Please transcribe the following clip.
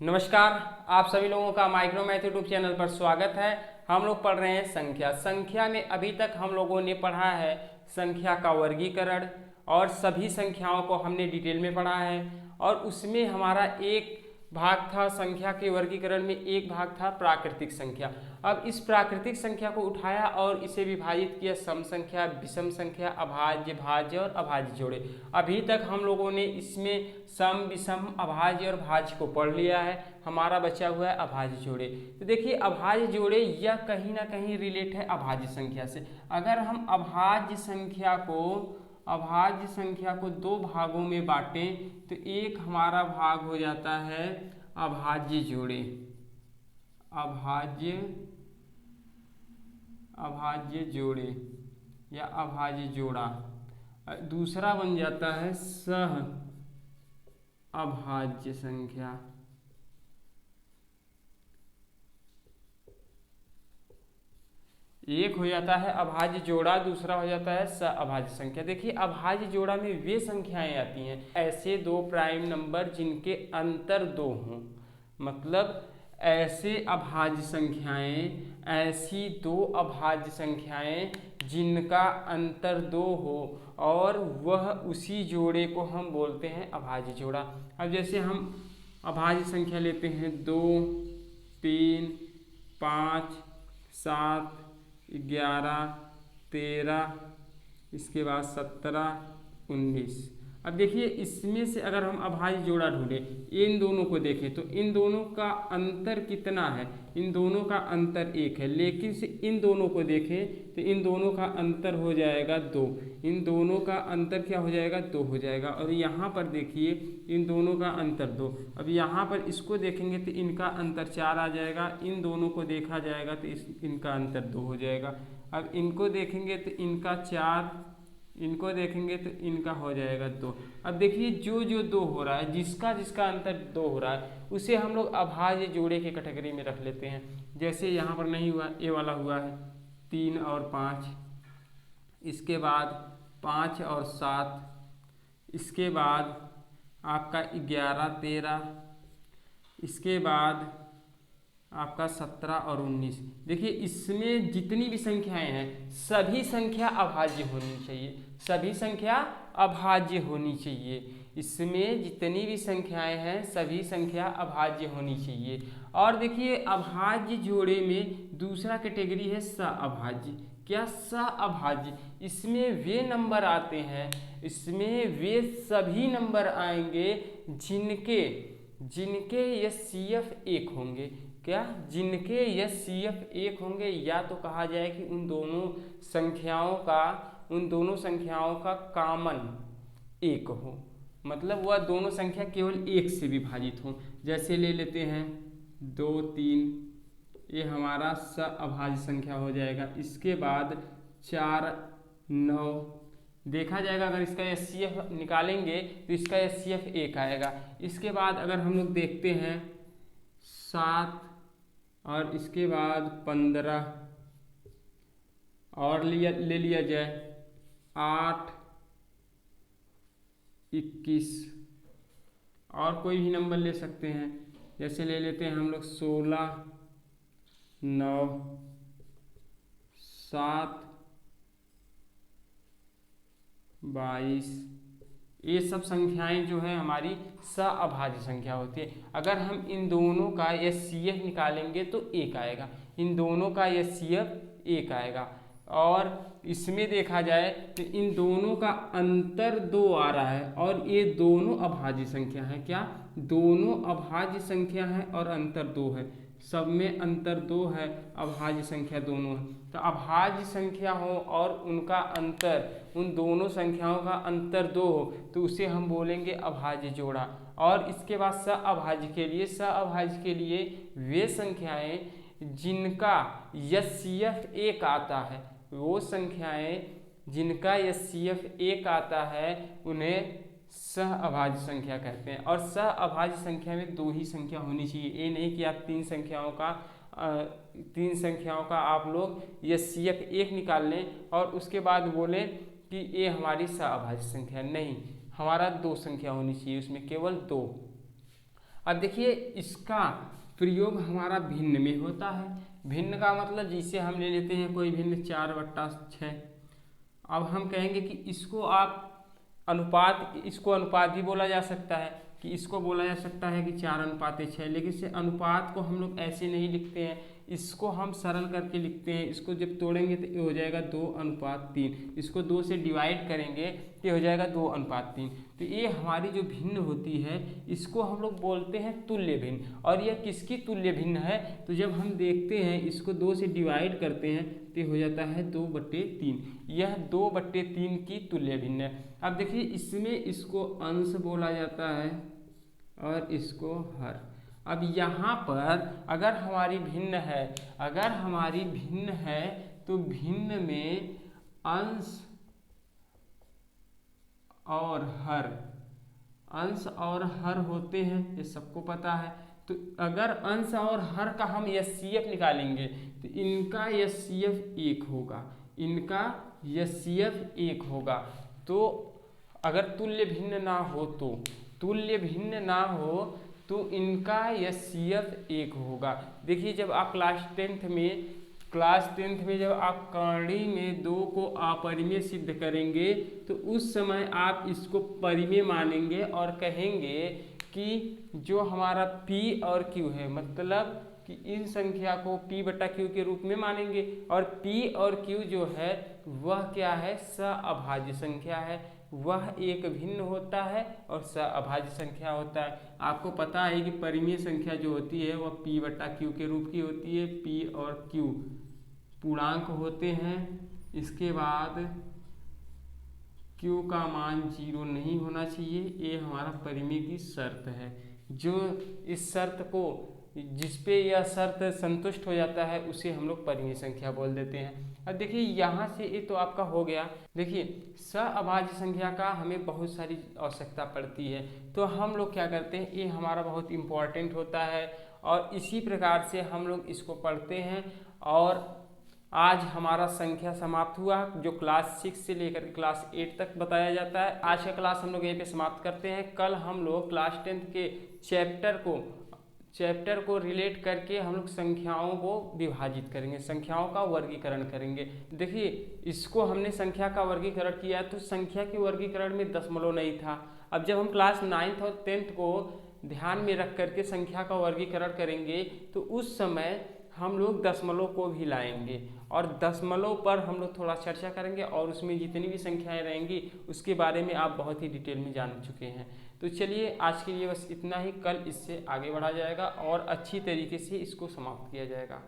नमस्कार, आप सभी लोगों का माइक्रोमैथ यूट्यूब चैनल पर स्वागत है। हम लोग पढ़ रहे हैं संख्या में अभी तक हम लोगों ने पढ़ा है संख्या का वर्गीकरण और सभी संख्याओं को हमने डिटेल में पढ़ा है। और उसमें हमारा एक भाग था संख्या के वर्गीकरण में, एक भाग था प्राकृतिक संख्या। अब इस प्राकृतिक संख्या को उठाया और इसे विभाजित किया सम संख्या, विषम संख्या, अभाज्य, भाज्य और अभाज्य जोड़े। अभी तक हम लोगों ने इसमें सम, विषम, अभाज्य और भाज्य को पढ़ लिया है। हमारा बचा हुआ है अभाज्य जोड़े। तो देखिए अभाज्य जोड़े यह कहीं ना कहीं रिलेट है अभाज्य संख्या से। अगर हम अभाज्य संख्या को दो भागों में बांटें तो एक हमारा भाग हो जाता है अभाज्य जोड़े, अभाज्य जोड़े या अभाज्य जोड़ा। दूसरा बन जाता है सह अभाज्य संख्या। एक हो जाता है अभाज्य जोड़ा, दूसरा हो जाता है सह अभाज्य संख्या। देखिए अभाज्य जोड़ा में वे संख्याएं आती हैं ऐसे दो प्राइम नंबर जिनके अंतर दो हों। मतलब ऐसी दो अभाज्य संख्याएं जिनका अंतर दो हो और वह उसी जोड़े को हम बोलते हैं अभाज्य जोड़ा। अब जैसे हम अभाज्य संख्या लेते हैं 2, 3, 5, 7, 11, 13, इसके बाद 17, 19। अब देखिए इसमें से अगर हम अभाज्य जोड़ा ढूंढें, इन दोनों को देखें तो इन दोनों का अंतर कितना है? इन दोनों का अंतर 1 है। लेकिन से इन दोनों को देखें तो इन दोनों का अंतर हो जाएगा 2। इन दोनों का अंतर क्या हो जाएगा? 2 हो जाएगा। और यहाँ पर देखिए इन दोनों का अंतर 2। अब यहाँ पर इसको देखेंगे तो इनका अंतर 4 आ जाएगा। इन दोनों को देखा जाएगा तो इनका अंतर 2 हो जाएगा। अब इनको देखेंगे तो इनका 4, इनको देखेंगे तो इनका हो जाएगा 2। अब देखिए जो जो 2 हो रहा है, जिसका जिसका अंतर 2 हो रहा है, उसे हम लोग अभाज्य जोड़े के कैटेगरी में रख लेते हैं। जैसे यहाँ पर नहीं हुआ, ये वाला हुआ है 3 और 5, इसके बाद 5 और 7, इसके बाद आपका 11, 13, इसके बाद आपका 17 और 19। देखिए इसमें जितनी भी संख्याएं हैं सभी संख्या अभाज्य होनी चाहिए, सभी संख्या अभाज्य होनी चाहिए। इसमें जितनी भी संख्याएं हैं सभी संख्या अभाज्य होनी चाहिए। और देखिए अभाज्य जोड़े में दूसरा कैटेगरी है सअभाज्य। क्या? सअभाज्य। इसमें वे नंबर आते हैं, इसमें वे सभी नंबर आएंगे जिनके एचसीएफ 1 होंगे। क्या? जिनके एचसीएफ 1 होंगे, या तो कहा जाए कि उन दोनों संख्याओं का कॉमन 1 हो। मतलब वह दोनों संख्या केवल 1 से विभाजित हो। जैसे ले लेते हैं 2, 3, ये हमारा सअभाज्य संख्या हो जाएगा। इसके बाद 4, 9 देखा जाएगा। अगर इसका एचसीएफ निकालेंगे तो इसका एचसीएफ 1 आएगा। इसके बाद अगर हम लोग देखते हैं 7 और इसके बाद 15 और ले लिया जाए 8, 21 और कोई भी नंबर ले सकते हैं। जैसे ले लेते हैं हम लोग 16, 9, 7, 22। ये सब संख्याएं जो है हमारी सअभाज्य संख्या होती है। अगर हम इन दोनों का एचसीएफ निकालेंगे तो 1 आएगा, इन दोनों का एचसीएफ 1 आएगा। और इसमें देखा जाए तो इन दोनों का अंतर 2 आ रहा है और ये दोनों अभाज्य संख्या है। क्या? दोनों अभाज्य संख्या है और अंतर 2 है। सब में अंतर 2 है, अभाज्य संख्या दोनों है। तो अभाज्य संख्या हो और उनका अंतर, उन दोनों संख्याओं का अंतर 2 हो तो उसे हम बोलेंगे अभाज्य जोड़ा। और इसके बाद सअभाज्य के लिए वे संख्याएं जिनका एचसीएफ 1 आता है, वो संख्याएं जिनका एचसीएफ 1 आता है उन्हें सअभाज्य संख्या कहते हैं। और सअभाज्य संख्या में 2 ही संख्या होनी चाहिए। ये नहीं कि आप तीन संख्याओं का आप लोग एचसीएफ 1 निकाल लें और उसके बाद बोलें कि ये हमारी सअभाज्य संख्या। नहीं, हमारा 2 संख्या होनी चाहिए, उसमें केवल 2। अब देखिए इसका प्रयोग हमारा भिन्न में होता है। भिन्न का मतलब जिसे हम ले लेते हैं कोई भिन्न 4/6। अब हम कहेंगे कि इसको आप अनुपात, इसको अनुपात भी बोला जा सकता है, कि इसको बोला जा सकता है कि 4:6, लेकिन इसे अनुपात को हम लोग ऐसे नहीं लिखते हैं, इसको हम सरल करके लिखते हैं। इसको जब तोड़ेंगे तो ये हो जाएगा 2:3, इसको 2 से डिवाइड करेंगे तो ये हो जाएगा 2:3। तो ये हमारी जो भिन्न होती है इसको हम लोग बोलते हैं तुल्य भिन्न। और यह किसकी तुल्य भिन्न है, तो जब हम देखते हैं इसको 2 से डिवाइड करते हैं तो हो जाता है 2/3। यह 2/3 की तुल्य भिन्न है। अब देखिए इसमें इसको अंश बोला जाता है और इसको हर। अब यहाँ पर अगर हमारी भिन्न है, अगर हमारी भिन्न है तो भिन्न में अंश और हर, अंश और हर होते हैं, ये सबको पता है। तो अगर अंश और हर का हम एचसीएफ निकालेंगे तो इनका एचसीएफ 1 होगा, इनका एचसीएफ 1 होगा। तो अगर तुल्य भिन्न ना हो, तो तुल्य भिन्न ना हो तो इनका एचसीएफ 1 होगा। देखिए जब आप क्लास टेंथ में जब आप कर्ण में 2 को अपरिमेय सिद्ध करेंगे तो उस समय आप इसको परिमेय मानेंगे और कहेंगे कि जो हमारा P और Q है, मतलब कि इन संख्या को P/Q के रूप में मानेंगे। और P और Q जो है वह क्या है, सअभाज्य संख्या है, वह एक भिन्न होता है और सअभाज्य संख्या होता है। आपको पता है कि परिमेय संख्या जो होती है वह P/Q के रूप की होती है। P और Q पूर्णांक होते हैं। इसके बाद Q का मान 0 नहीं होना चाहिए, ये हमारा परिमेय की शर्त है। जो इस शर्त को, जिस पे यह शर्त संतुष्ट हो जाता है उसे हम लोग परिमेय संख्या बोल देते हैं। अब देखिए यहाँ से ये तो आपका हो गया। देखिए सअभाज्य संख्या का हमें बहुत सारी आवश्यकता पड़ती है, तो हम लोग क्या करते हैं, ये हमारा बहुत इम्पोर्टेंट होता है और इसी प्रकार से हम लोग इसको पढ़ते हैं। और आज हमारा संख्या समाप्त हुआ, जो क्लास 6 से लेकर के क्लास 8 तक बताया जाता है। आज का क्लास हम लोग यहीं पे समाप्त करते हैं। कल हम लोग क्लास 10 के चैप्टर को रिलेट करके हम लोग संख्याओं को विभाजित करेंगे, संख्याओं का वर्गीकरण करेंगे। देखिए इसको हमने संख्या का वर्गीकरण किया तो संख्या के वर्गीकरण में दशमलव नहीं था। अब जब हम क्लास 9th और 10th को ध्यान में रख करके संख्या का वर्गीकरण करेंगे तो उस समय हम लोग दशमलव को भी लाएंगे और दशमलव पर हम लोग थोड़ा चर्चा करेंगे और उसमें जितनी भी संख्याएं रहेंगी उसके बारे में आप बहुत ही डिटेल में जान चुके हैं। तो चलिए आज के लिए बस इतना ही, कल इससे आगे बढ़ा जाएगा और अच्छी तरीके से इसको समाप्त किया जाएगा।